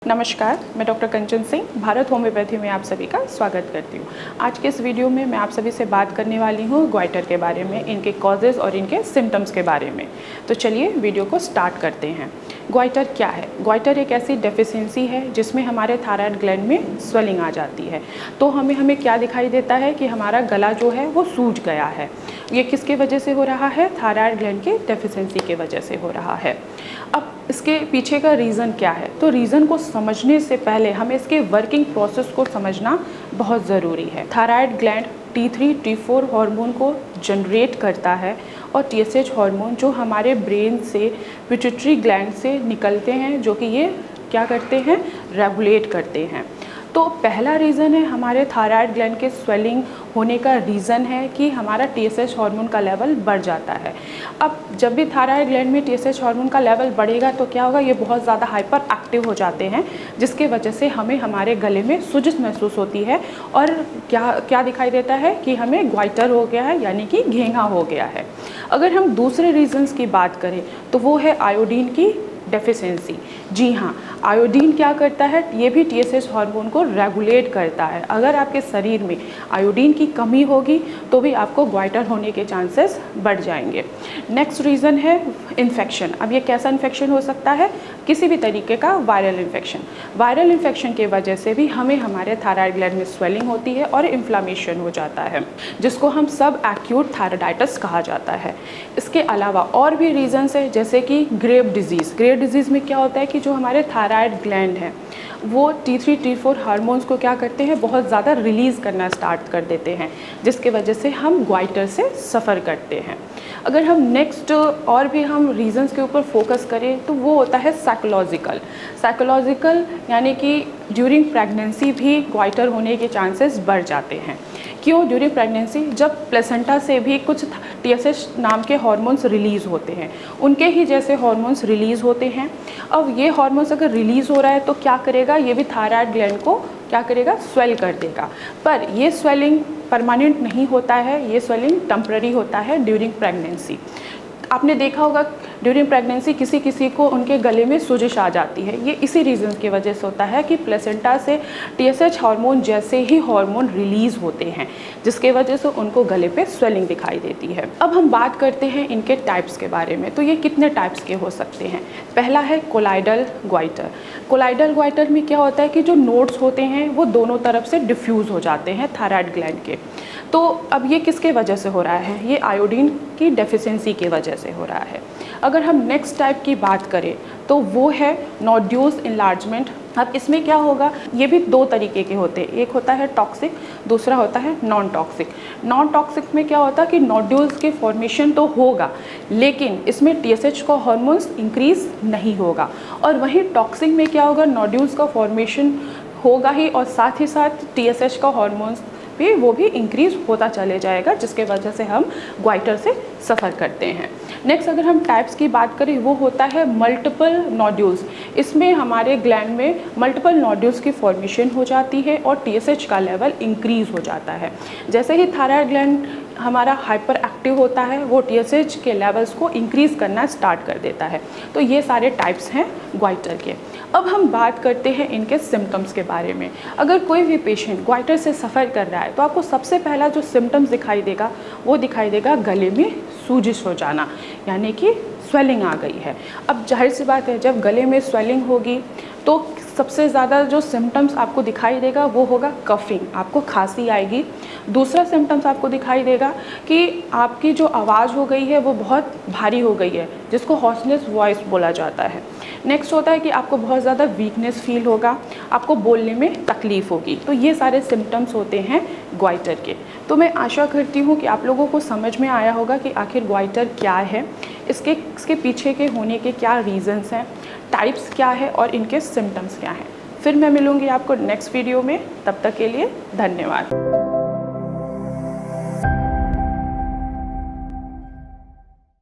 नमस्कार, मैं डॉक्टर कंचन सिंह भारत होम्योपैथी में आप सभी का स्वागत करती हूँ। आज के इस वीडियो में मैं आप सभी से बात करने वाली हूँ ग्वाइटर के बारे में, इनके कॉजेज़ और इनके सिम्टम्स के बारे में। तो चलिए वीडियो को स्टार्ट करते हैं। ग्वाइटर क्या है? ग्वाइटर एक ऐसी डेफिशिएंसी है जिसमें हमारे थायराइड ग्लैंड में स्वेलिंग आ जाती है। तो हमें क्या दिखाई देता है कि हमारा गला जो है वो सूज गया है। ये किसके वजह से हो रहा है? थायराइड ग्लैंड के डेफिशिएंसी के वजह से हो रहा है। अब इसके पीछे का रीज़न क्या है? तो रीज़न को समझने से पहले हमें इसके वर्किंग प्रोसेस को समझना बहुत ज़रूरी है। Thyroid gland T3, T4 hormone को जनरेट करता है और TSH हार्मोन जो हमारे ब्रेन से पिट्यूटरी ग्लैंड से निकलते हैं, जो कि ये क्या करते हैं? रेगुलेट करते हैं। तो पहला रीज़न है हमारे थायराइड ग्लैंड के स्वेलिंग होने का रीज़न है कि हमारा TSH हार्मोन का लेवल बढ़ जाता है। अब जब भी थायराइड ग्लैंड में TSH हार्मोन का लेवल बढ़ेगा तो क्या होगा? ये बहुत ज़्यादा हाइपर एक्टिव हो जाते हैं, जिसके वजह से हमें हमारे गले में सूजश महसूस होती है और क्या दिखाई देता है कि हमें ग्वाइटर हो गया है, यानी कि घेंघा हो गया है। अगर हम दूसरे रीज़न्स की बात करें तो वो है आयोडीन की डेफिशिएंसी। जी हाँ, आयोडीन क्या करता है? ये भी TSH हार्मोन को रेगुलेट करता है। अगर आपके शरीर में आयोडीन की कमी होगी तो भी आपको ग्वाइटर होने के चांसेस बढ़ जाएंगे। नेक्स्ट रीज़न है इन्फेक्शन। अब ये कैसा इन्फेक्शन हो सकता है? किसी भी तरीके का वायरल इन्फेक्शन। वायरल इन्फेक्शन की वजह से भी हमें हमारे थायराइड ग्लैंड में स्वेलिंग होती है और इन्फ्लामेशन हो जाता है, जिसको हम सब एक्यूट थायराइडाइटिस कहा जाता है। इसके अलावा और भी रीज़न्स है, जैसे कि ग्रेव डिजीज़। ग्रेव डिजीज़ में क्या होता है कि जो हमारे थायराइड ग्लैंड हैं वो T3, T4 हार्मोन्स को क्या करते हैं? बहुत ज़्यादा रिलीज़ करना स्टार्ट कर देते हैं, जिसके वजह से हम ग्वाइटर से सफ़र करते हैं। अगर हम नेक्स्ट और भी हम रीज़न्स के ऊपर फोकस करें तो वो होता है साइकोलॉजिकल, यानी कि ड्यूरिंग प्रेगनेंसी भी ग्वाइटर होने के चांसेस बढ़ जाते हैं। क्यों ड्यूरिंग प्रेगनेंसी? जब प्लेसेंटा से भी कुछ TSH नाम के हार्मोन्स रिलीज़ होते हैं, उनके ही जैसे हार्मोन्स रिलीज़ होते हैं। अब ये हार्मोन्स अगर रिलीज़ हो रहा है तो क्या करेगा? ये भी थायराइड ग्लैंड को क्या करेगा? स्वेल कर देगा। पर ये स्वेलिंग परमानेंट नहीं होता है, ये स्वेलिंग टेम्पररी होता है ड्यूरिंग प्रेगनेंसी। आपने देखा होगा ड्यूरिंग प्रेगनेंसी किसी को उनके गले में सूजश आ जाती है। ये इसी रीज़न की वजह से होता है कि प्लेसेंटा से TSH हार्मोन जैसे ही हार्मोन रिलीज़ होते हैं, जिसके वजह से उनको गले पे स्वेलिंग दिखाई देती है। अब हम बात करते हैं इनके टाइप्स के बारे में। तो ये कितने टाइप्स के हो सकते हैं? पहला है कोलाइडल ग्वाइटर। कोलाइडल ग्वाइटर में क्या होता है कि जो नोड्स होते हैं वो दोनों तरफ से डिफ्यूज़ हो जाते हैं थायराइड ग्लैंड के। तो अब ये किसके वजह से हो रहा है? ये आयोडीन की डेफिशिएंसी की वजह से हो रहा है। अगर हम नेक्स्ट टाइप की बात करें तो वो है नोड्यूल्स इनलार्जमेंट। अब इसमें क्या होगा? ये भी दो तरीके के होते हैं, एक होता है टॉक्सिक, दूसरा होता है नॉन टॉक्सिक। नॉन टॉक्सिक में क्या होता है कि नोड्यूल्स के फॉर्मेशन तो होगा, लेकिन इसमें TSH का हार्मोन्स इंक्रीज नहीं होगा। और वहीं टॉक्सिक में क्या होगा? नोड्यूल्स का फॉर्मेशन होगा ही और साथ TSH का हार्मोन्स भी वो भी इंक्रीज होता चले जाएगा, जिसके वजह से हम ग्वाइटर से सफ़र करते हैं। नेक्स्ट अगर हम टाइप्स की बात करें, वो होता है मल्टीपल नोड्यूल्स। इसमें हमारे ग्लैंड में मल्टीपल नोड्यूल्स की फॉर्मेशन हो जाती है और TSH का लेवल इंक्रीज हो जाता है। जैसे ही थायराइड ग्लैंड हमारा हाइपर एक्टिव होता है, वो TSH के लेवल्स को इंक्रीज़ करना स्टार्ट कर देता है। तो ये सारे टाइप्स हैं ग्वाइटर के। अब हम बात करते हैं इनके सिम्टम्स के बारे में। अगर कोई भी पेशेंट ग्वाइटर से सफ़र कर रहा है तो आपको सबसे पहला जो सिम्टम्स दिखाई देगा वो दिखाई देगा गले में सूजिश हो जाना, यानी कि स्वेलिंग आ गई है। अब जाहिर सी बात है, जब गले में स्वेलिंग होगी तो सबसे ज़्यादा जो सिम्टम्स आपको दिखाई देगा वो होगा कफिंग, आपको खांसी आएगी। दूसरा सिम्टम्स आपको दिखाई देगा कि आपकी जो आवाज़ हो गई है वो बहुत भारी हो गई है, जिसको हॉर्सनेस वॉइस बोला जाता है। नेक्स्ट होता है कि आपको बहुत ज़्यादा वीकनेस फील होगा, आपको बोलने में तकलीफ़ होगी। तो ये सारे सिम्टम्स होते हैं ग्वाइटर के। तो मैं आशा करती हूँ कि आप लोगों को समझ में आया होगा कि आखिर ग्वाइटर क्या है, इसके पीछे के होने के क्या रीज़न्स हैं, टाइप्स क्या है और इनके सिम्टम्स क्या हैं। फिर मैं मिलूँगी आपको नेक्स्ट वीडियो में। तब तक के लिए धन्यवाद।